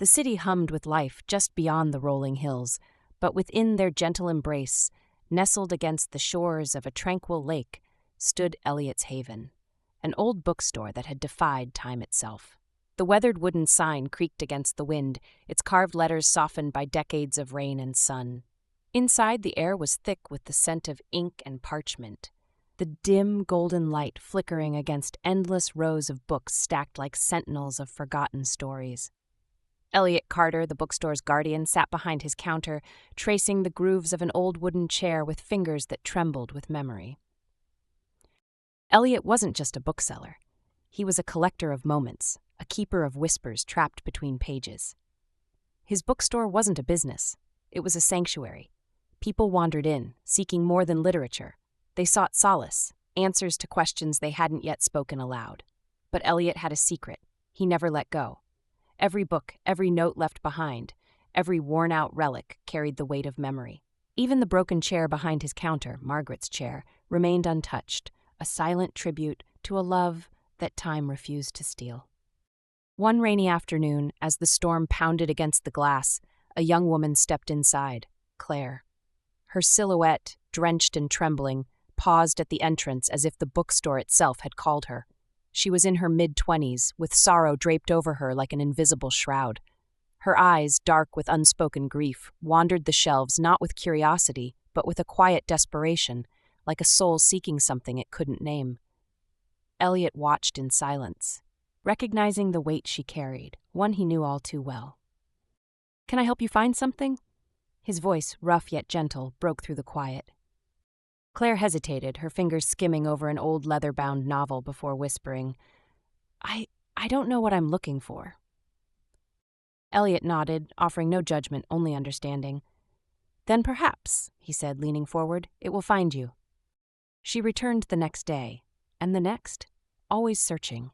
The city hummed with life just beyond the rolling hills, but within their gentle embrace, nestled against the shores of a tranquil lake, stood Eliot's haven, an old bookstore that had defied time itself. The weathered wooden sign creaked against the wind, its carved letters softened by decades of rain and sun. Inside, the air was thick with the scent of ink and parchment, the dim golden light flickering against endless rows of books stacked like sentinels of forgotten stories. Eliot Carter, the bookstore's guardian, sat behind his counter, tracing the grooves of an old wooden chair with fingers that trembled with memory. Eliot wasn't just a bookseller. He was a collector of moments, a keeper of whispers trapped between pages. His bookstore wasn't a business. It was a sanctuary. People wandered in, seeking more than literature. They sought solace, answers to questions they hadn't yet spoken aloud. But Eliot had a secret. He never let go. Every book, every note left behind, every worn-out relic carried the weight of memory. Even the broken chair behind his counter, Margaret's chair, remained untouched, a silent tribute to a love that time refused to steal. One rainy afternoon, as the storm pounded against the glass, a young woman stepped inside, Claire. Her silhouette, drenched and trembling, paused at the entrance as if the bookstore itself had called her. She was in her mid-20s, with sorrow draped over her like an invisible shroud. Her eyes, dark with unspoken grief, wandered the shelves not with curiosity, but with a quiet desperation, like a soul seeking something it couldn't name. Eliot watched in silence, recognizing the weight she carried, one he knew all too well. "Can I help you find something?" His voice, rough yet gentle, broke through the quiet. Claire hesitated, her fingers skimming over an old leather-bound novel before whispering, I don't know what I'm looking for." Eliot nodded, offering no judgment, only understanding. "Then perhaps," he said, leaning forward, "it will find you." She returned the next day, and the next, always searching,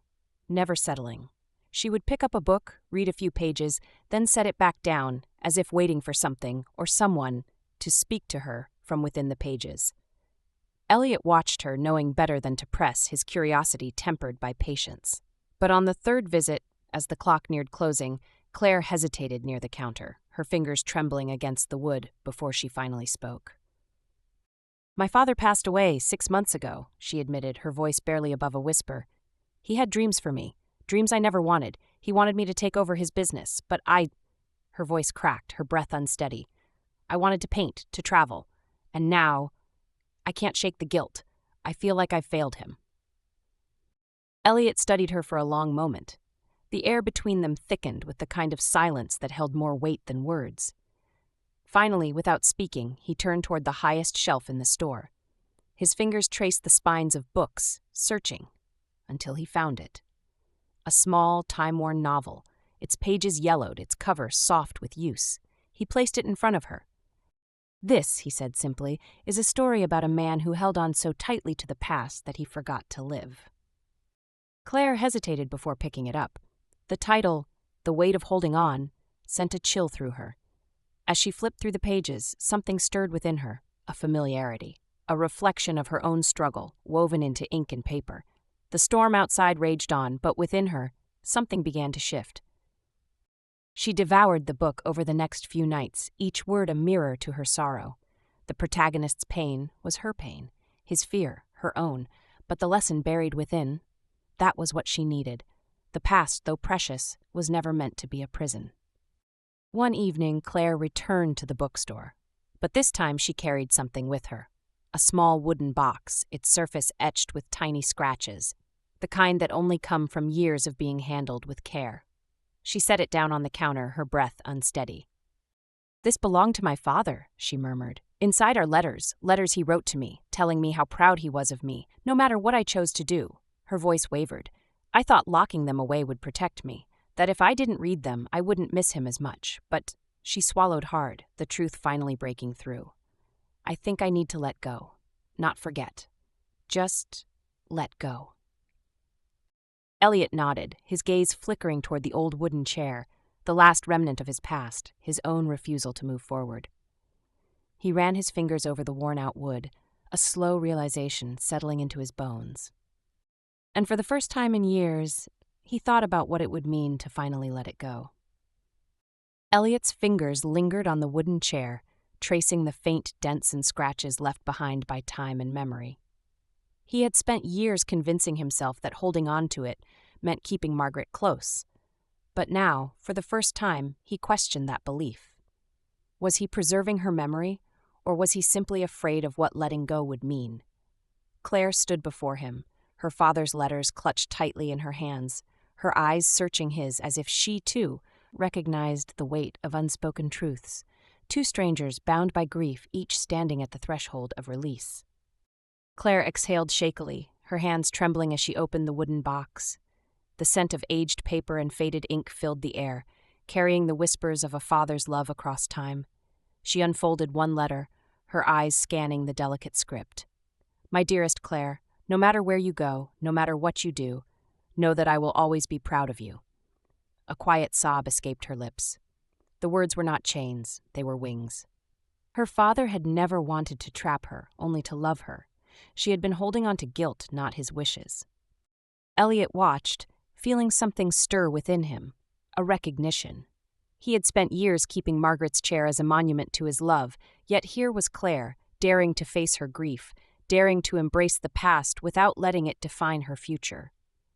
never settling. She would pick up a book, read a few pages, then set it back down, as if waiting for something or someone to speak to her from within the pages. Eliot watched her, knowing better than to press, his curiosity tempered by patience. But on the third visit, as the clock neared closing, Claire hesitated near the counter, her fingers trembling against the wood before she finally spoke. "My father passed away 6 months ago," she admitted, her voice barely above a whisper. "He had dreams for me, dreams I never wanted. He wanted me to take over his business, but Her voice cracked, her breath unsteady. "I wanted to paint, to travel. And now, I can't shake the guilt. I feel like I've failed him." Eliot studied her for a long moment. The air between them thickened with the kind of silence that held more weight than words. Finally, without speaking, he turned toward the highest shelf in the store. His fingers traced the spines of books, searching, until he found it. A small, time-worn novel, its pages yellowed, its cover soft with use. He placed it in front of her. "This," he said simply, "is a story about a man who held on so tightly to the past that he forgot to live." Claire hesitated before picking it up. The title, "The Weight of Holding On," sent a chill through her. As she flipped through the pages, something stirred within her, a familiarity, a reflection of her own struggle, woven into ink and paper. The storm outside raged on, but within her, something began to shift. She devoured the book over the next few nights, each word a mirror to her sorrow. The protagonist's pain was her pain, his fear, her own, but the lesson buried within, that was what she needed. The past, though precious, was never meant to be a prison. One evening, Claire returned to the bookstore, but this time she carried something with her. A small wooden box, its surface etched with tiny scratches, the kind that only come from years of being handled with care. She set it down on the counter, her breath unsteady. "This belonged to my father," she murmured. "Inside are letters he wrote to me, telling me how proud he was of me, no matter what I chose to do." Her voice wavered. "I thought locking them away would protect me, that if I didn't read them, I wouldn't miss him as much. But," she swallowed hard, the truth finally breaking through, "I think I need to let go, not forget. Just let go." Eliot nodded, his gaze flickering toward the old wooden chair, the last remnant of his past, his own refusal to move forward. He ran his fingers over the worn-out wood, a slow realization settling into his bones. And for the first time in years, he thought about what it would mean to finally let it go. Elliot's fingers lingered on the wooden chair, tracing the faint dents and scratches left behind by time and memory. He had spent years convincing himself that holding on to it meant keeping Margaret close. But now, for the first time, he questioned that belief. Was he preserving her memory, or was he simply afraid of what letting go would mean? Claire stood before him, her father's letters clutched tightly in her hands, her eyes searching his as if she, too, recognized the weight of unspoken truths, two strangers bound by grief, each standing at the threshold of release. Claire exhaled shakily, her hands trembling as she opened the wooden box. The scent of aged paper and faded ink filled the air, carrying the whispers of a father's love across time. She unfolded one letter, her eyes scanning the delicate script. "My dearest Claire, no matter where you go, no matter what you do, know that I will always be proud of you." A quiet sob escaped her lips. The words were not chains, they were wings. Her father had never wanted to trap her, only to love her. She had been holding on to guilt, not his wishes. Elliot watched, feeling something stir within him, a recognition. He had spent years keeping Margaret's chair as a monument to his love, yet here was Claire, daring to face her grief, daring to embrace the past without letting it define her future.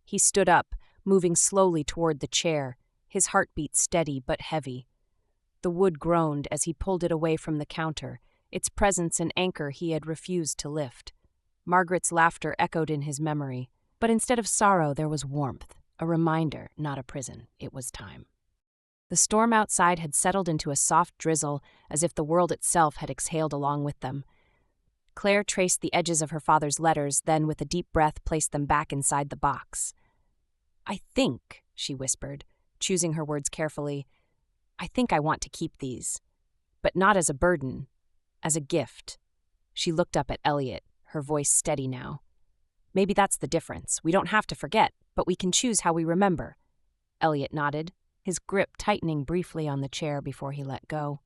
He stood up, moving slowly toward the chair, his heartbeat steady but heavy. The wood groaned as he pulled it away from the counter, its presence an anchor he had refused to lift. Margaret's laughter echoed in his memory, but instead of sorrow there was warmth, a reminder, not a prison. It was time. The storm outside had settled into a soft drizzle, as if the world itself had exhaled along with them. Claire traced the edges of her father's letters, then with a deep breath placed them back inside the box. "I think," she whispered, choosing her words carefully, "I think I want to keep these. But not as a burden, as a gift." She looked up at Elliot, her voice steady now. "Maybe that's the difference. We don't have to forget, but we can choose how we remember." Elliot nodded, his grip tightening briefly on the chair before he let go.